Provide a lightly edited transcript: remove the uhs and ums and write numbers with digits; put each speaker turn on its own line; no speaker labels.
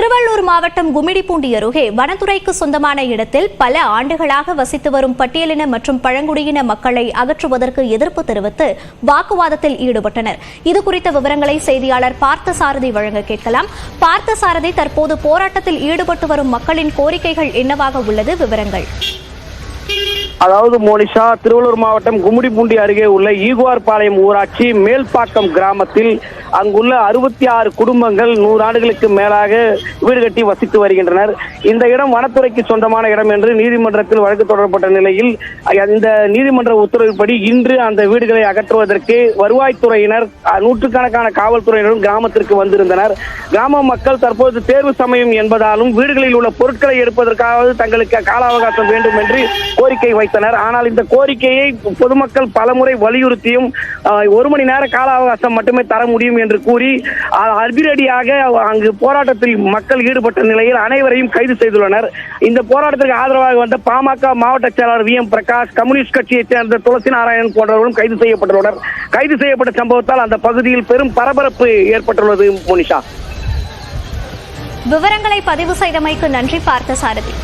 திருவள்ளூர் மாவட்டம் கும்மிடிப்பூண்டி அருகே வனத்துறைக்கு சொந்தமான இடத்தில் பல ஆண்டுகளாக வசித்து வரும் பட்டியலின மற்றும் பழங்குடியின மக்களை அகற்றுவதற்கு எதிர்ப்பு தெரிவித்து வாக்குவாதத்தில் ஈடுபட்டனர். இதுகுறித்த விவரங்களை செய்தியாளர் பார்த்தசாரதி வழங்க கேட்கலாம். பார்த்தசாரதி, தற்போது போராட்டத்தில் ஈடுபட்டு வரும் மக்களின் கோரிக்கைகள் என்னவாக உள்ளது? விவரங்கள்.
அதாவது மோனிஷா, திருவள்ளூர் மாவட்டம் கும்மிடிப்பூண்டி அருகே உள்ள ஈகுவார்பாளையம் ஊராட்சி மேல்பாக்கம் கிராமத்தில் அங்குள்ள 66 குடும்பங்கள் 100 ஆண்டுகளுக்கு மேலாக வீடு கட்டி வசித்து வருகின்றனர். இந்த இடம் வனத்துறைக்கு சொந்தமான இடம் என்று நீதிமன்றத்தில் வழக்கு தொடரப்பட்ட நிலையில் இந்த நீதிமன்ற உத்தரவுப்படி இன்று அந்த வீடுகளை அகற்றுவதற்கு வருவாய்த்துறையினர், நூற்றுக்கணக்கான காவல்துறையினரும் கிராமத்திற்கு வந்திருந்தனர். கிராம மக்கள் தற்போது தேர்வு சமயம் என்பதாலும் வீடுகளில் உள்ள பொருட்களை எடுப்பதற்காக தங்களுக்கு கால அவகாசம் வேண்டும் என்று கோரிக்கை வைத்தனர். ஆனால் இந்த கோரிக்கையை பொதுமக்கள் பலமுறை வலியுறுத்தியும் 1 மணி நேர கால அவகாசம் மட்டுமே தர முடியும் என்று கூறி அதிரடியாக அங்கு போராட்டத்தில் மக்கள் ஈடுபட்ட நிலையில் அனைவரையும் கைது செய்துள்ளனர். இந்த போராட்டத்திற்கு ஆதரவாக வந்த பாமக மாவட்ட செயலாளர் VM பிரகாஷ், கம்யூனிஸ்ட் கட்சியைச் சேர்ந்த துளசி நாராயணன் போன்றவர்களும் கைது செய்யப்பட்டுள்ளனர். கைது செய்யப்பட்ட சம்பவத்தால் அந்த பகுதியில் பெரும் பரபரப்பு ஏற்பட்டுள்ளது. மோனிஷா,
விவரங்களை பதிவு செய்தமைக்கு நன்றி பார்த்தசாரதி.